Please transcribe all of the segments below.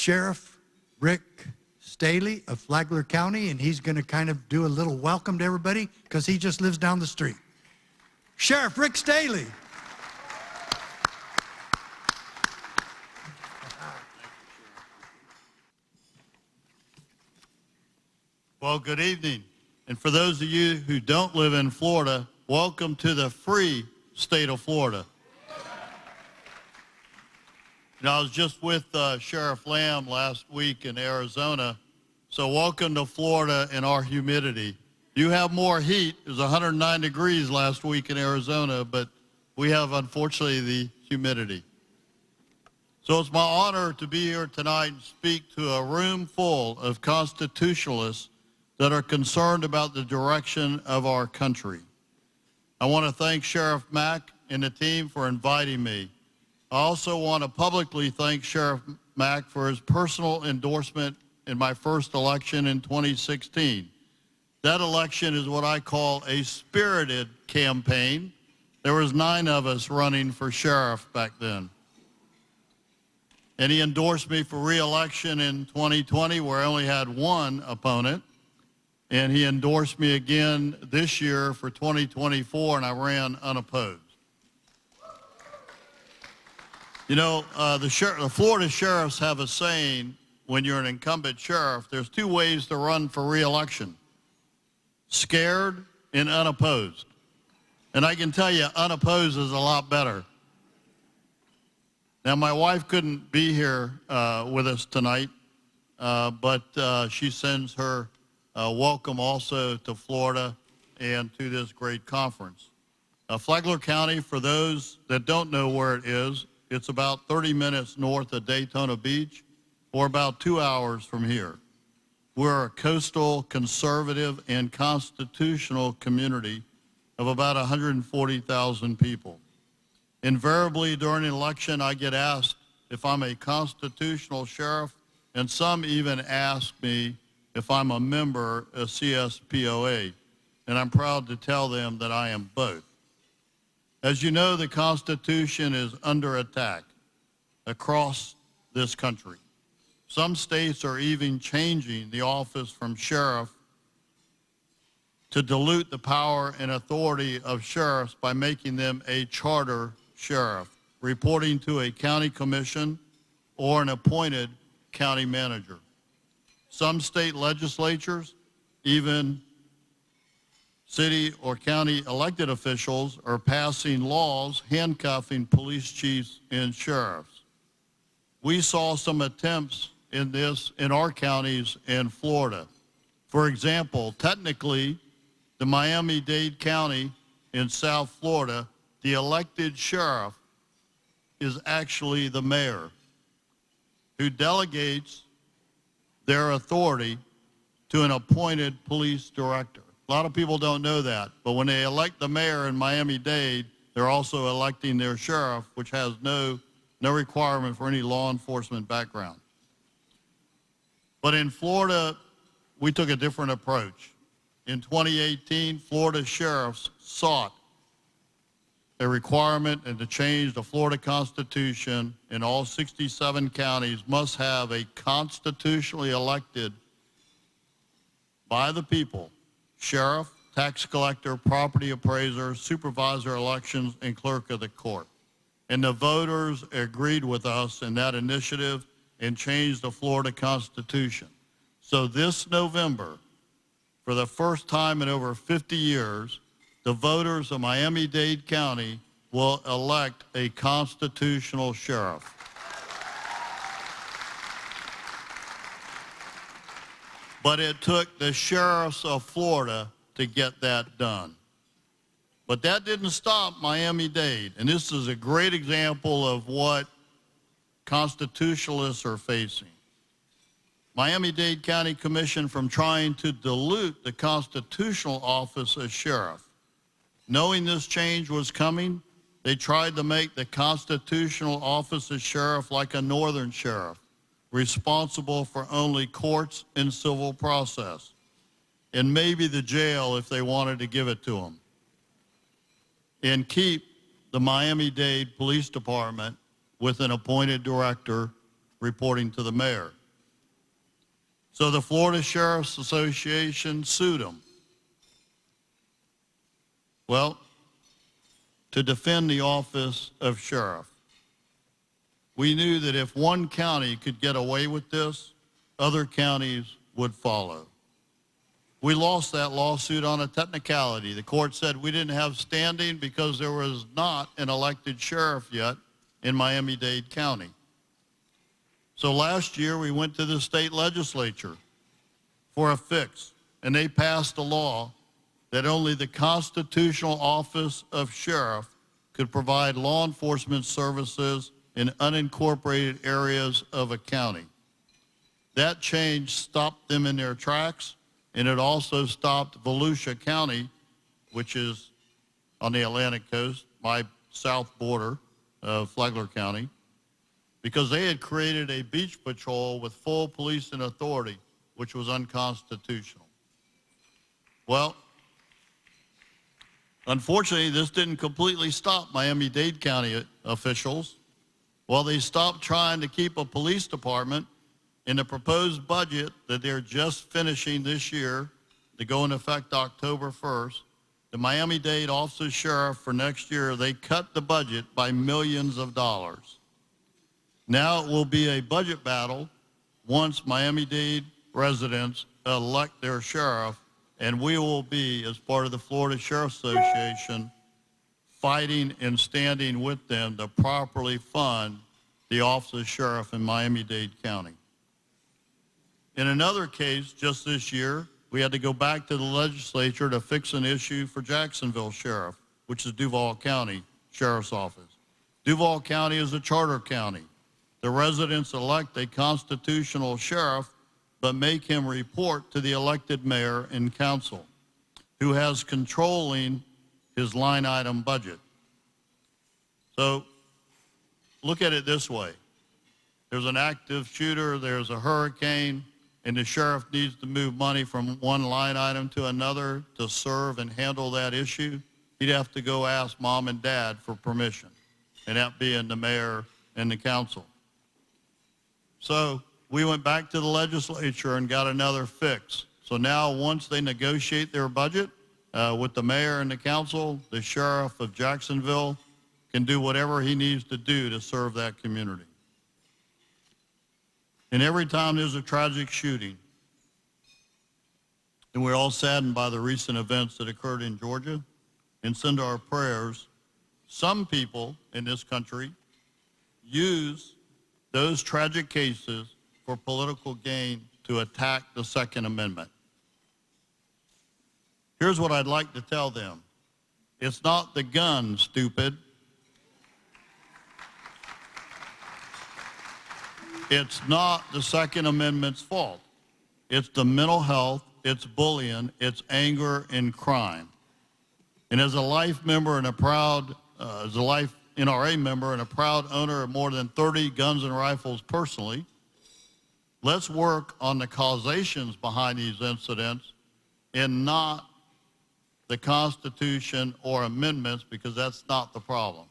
Sheriff Rick Staly of Flagler County, and he's going to kind of do a little welcome to everybody because he just lives down the street. Sheriff Rick Staly. Well, good evening. And for those of you who don't live in Florida, welcome to the free state of Florida. You know, I was just with Sheriff Lamb last week in Arizona, so welcome to Florida and our humidity. You have more heat. It was 109 degrees last week in Arizona, but we have, unfortunately, the humidity. So it's my honor to be here tonight and speak to a room full of constitutionalists that are concerned about the direction of our country. I want to thank Sheriff Mack and the team for inviting me. I also want to publicly thank Sheriff Mack for his personal endorsement in my first election in 2016. That election is what I call a spirited campaign. There was 9 of us running for sheriff back then. And he endorsed me for re-election in 2020, where I only had 1 opponent. And he endorsed me again this year for 2024, and I ran unopposed. You know, the Florida sheriffs have a saying, when you're an incumbent sheriff, there's 2 ways to run for re-election: scared and unopposed. And I can tell you, unopposed is a lot better. Now, my wife couldn't be here with us tonight, but she sends her welcome also to Florida and to this great conference. Flagler County, for those that don't know where it is, it's about 30 minutes north of Daytona Beach, or about 2 hours from here. We're a coastal, conservative, and constitutional community of about 140,000 people. Invariably, during an election, I get asked if I'm a constitutional sheriff, and some even ask me if I'm a member of CSPOA, and I'm proud to tell them that I am both. As you know, the Constitution is under attack across this country. Some states are even changing the office from sheriff to dilute the power and authority of sheriffs by making them a charter sheriff, reporting to a county commission or an appointed county manager. Some state legislatures, even city or county elected officials, are passing laws handcuffing police chiefs and sheriffs. We saw some attempts in this in our counties in Florida. For example, technically, the Miami-Dade County in South Florida, the elected sheriff is actually the mayor, who delegates their authority to an appointed police director. A lot of people don't know that, but when they elect the mayor in Miami-Dade, they're also electing their sheriff, which has no requirement for any law enforcement background. But in Florida, we took a different approach. In 2018, Florida sheriffs sought a requirement and to change the Florida Constitution, in all 67 counties must have a constitutionally elected by the people sheriff, tax collector, property appraiser, supervisor elections, and clerk of the court. And the voters agreed with us in that initiative and changed the Florida Constitution. So this November, for the first time in over 50 years, the voters of Miami-Dade County will elect a constitutional sheriff. But it took the sheriffs of Florida to get that done. But that didn't stop Miami-Dade, and this is a great example of what constitutionalists are facing. Miami-Dade County Commission from trying to dilute the constitutional office of sheriff. Knowing this change was coming, they tried to make the constitutional office of sheriff like a northern sheriff, responsible for only courts and civil process, and maybe the jail if they wanted to give it to them, and keep the Miami-Dade Police Department with an appointed director reporting to the mayor. So the Florida Sheriff's Association sued him. Well, to defend the office of sheriff. We knew that if one county could get away with this, other counties would follow. We lost that lawsuit on a technicality. The court said we didn't have standing because there was not an elected sheriff yet in Miami-Dade County. So last year we went to the state legislature for a fix, and they passed a law that only the constitutional office of sheriff could provide law enforcement services in unincorporated areas of a county. That change stopped them in their tracks, and it also stopped Volusia County, which is on the Atlantic coast, my south border of Flagler County, because they had created a beach patrol with full police and authority, which was unconstitutional. Well, unfortunately, this didn't completely stop Miami-Dade County officials. Well, they stopped trying to keep a police department in the proposed budget that they're just finishing this year to go into effect October 1st. The Miami-Dade Office of Sheriff for next year, they cut the budget by millions of dollars. Now it will be a budget battle once Miami-Dade residents elect their sheriff, and we will be, as part of the Florida Sheriff's Association, fighting and standing with them to properly fund the Office of Sheriff in Miami-Dade County. In another case, just this year, we had to go back to the legislature to fix an issue for Jacksonville Sheriff, which is Duval County Sheriff's Office. Duval County is a charter county. The residents elect a constitutional sheriff, but make him report to the elected mayor and council, who has controlling his line item budget. So look at it this way. There's an active shooter, there's a hurricane, and the sheriff needs to move money from one line item to another to serve and handle that issue. He'd have to go ask mom and dad for permission, and that being the mayor and the council. So we went back to the legislature and got another fix. So now once they negotiate their budget with the mayor and the council, the sheriff of Jacksonville can do whatever he needs to do to serve that community. And every time there's a tragic shooting, and we're all saddened by the recent events that occurred in Georgia, and send our prayers, some people in this country use those tragic cases for political gain to attack the Second Amendment. Here's what I'd like to tell them. It's not the gun, stupid. It's not the Second Amendment's fault. It's the mental health, it's bullying, it's anger and crime. And as a life member and a proud, as a life NRA member and a proud owner of more than 30 guns and rifles personally, let's work on the causations behind these incidents and not the Constitution or amendments, because that's not the problem.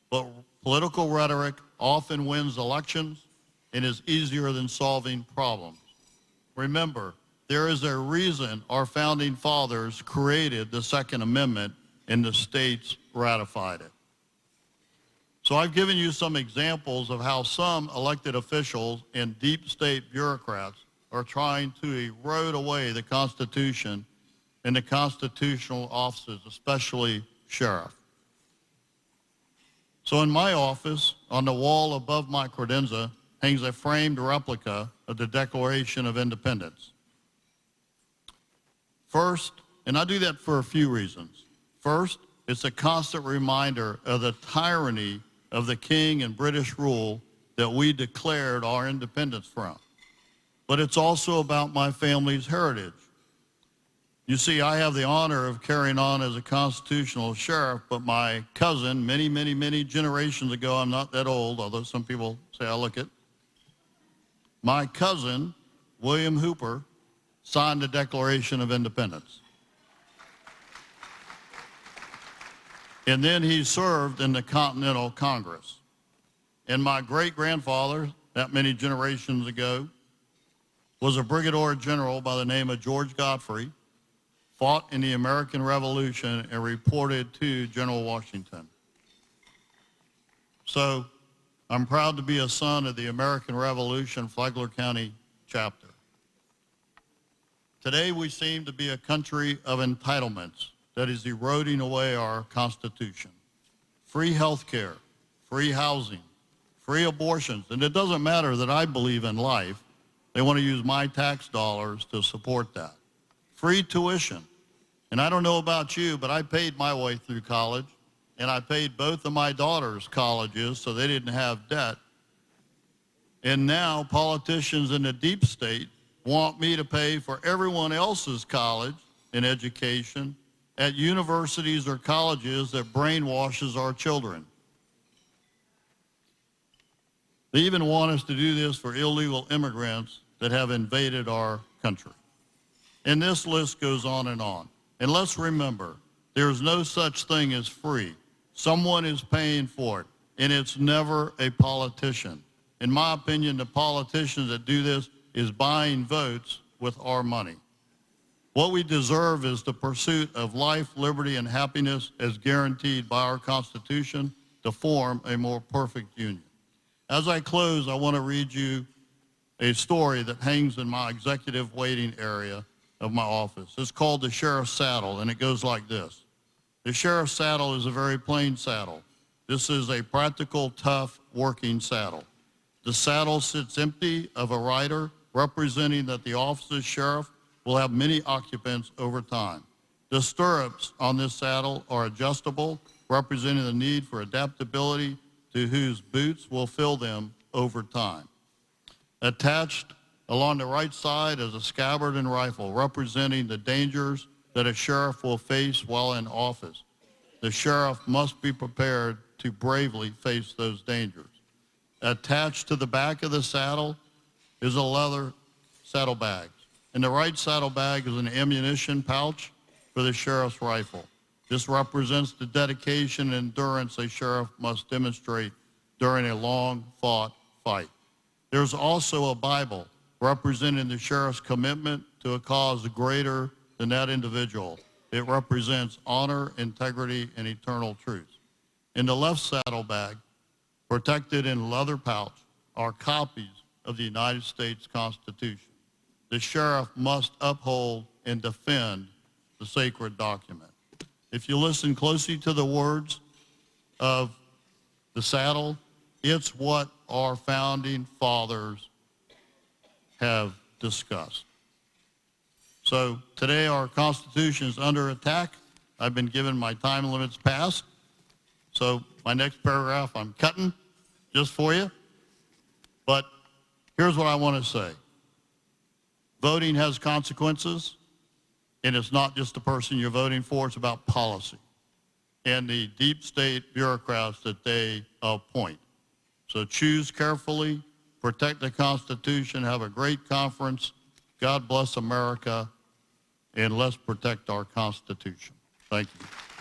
But political rhetoric often wins elections and is easier than solving problems. Remember, there is a reason our founding fathers created the Second Amendment and the states ratified it. So I've given you some examples of how some elected officials and deep state bureaucrats are trying to erode away the Constitution and the constitutional offices, especially sheriff. So in my office, on the wall above my credenza, hangs a framed replica of the Declaration of Independence. First, and I do that for a few reasons. First, it's a constant reminder of the tyranny of the King and British rule that we declared our independence from. But it's also about my family's heritage. You see, I have the honor of carrying on as a constitutional sheriff, but my cousin, many, many, many generations ago, I'm not that old, although some people say I look it, my cousin, William Hooper, signed the Declaration of Independence. And then he served in the Continental Congress. And my great-grandfather, that many generations ago, was a brigadier general by the name of George Godfrey, fought in the American Revolution and reported to General Washington. So I'm proud to be a son of the American Revolution Flagler County chapter. Today we seem to be a country of entitlements that is eroding away our Constitution. Free health care, free housing, free abortions, and it doesn't matter that I believe in life. They want to use my tax dollars to support that. Free tuition. And I don't know about you, but I paid my way through college, and I paid both of my daughters' colleges so they didn't have debt. And now politicians in the deep state want me to pay for everyone else's college and education at universities or colleges that brainwashes our children. They even want us to do this for illegal immigrants that have invaded our country. And this list goes on and on. And let's remember, there is no such thing as free. Someone is paying for it, and it's never a politician. In my opinion, the politicians that do this is buying votes with our money. What we deserve is the pursuit of life, liberty, and happiness as guaranteed by our Constitution to form a more perfect union. As I close, I want to read you a story that hangs in my executive waiting area of my office. It's called the Sheriff's Saddle, and it goes like this. The Sheriff's Saddle is a very plain saddle. This is a practical, tough, working saddle. The saddle sits empty of a rider, representing that the office of sheriff will have many occupants over time. The stirrups on this saddle are adjustable, representing the need for adaptability to whose boots will fill them over time. Attached along the right side is a scabbard and rifle, representing the dangers that a sheriff will face while in office. The sheriff must be prepared to bravely face those dangers. Attached to the back of the saddle is a leather saddlebag. In the right saddlebag is an ammunition pouch for the sheriff's rifle. This represents the dedication and endurance a sheriff must demonstrate during a long-fought fight. There's also a Bible representing the sheriff's commitment to a cause greater than that individual. It represents honor, integrity, and eternal truth. In the left saddlebag, protected in leather pouch, are copies of the United States Constitution. The sheriff must uphold and defend the sacred document. If you listen closely to the words of the saddle, it's what our founding fathers have discussed. So today our Constitution is under attack. I've been given my time limits passed. So my next paragraph I'm cutting just for you. But here's what I want to say. Voting has consequences, and it's not just the person you're voting for, it's about policy and the deep state bureaucrats that they appoint. So choose carefully, protect the Constitution, have a great conference. God bless America, and let's protect our Constitution. Thank you.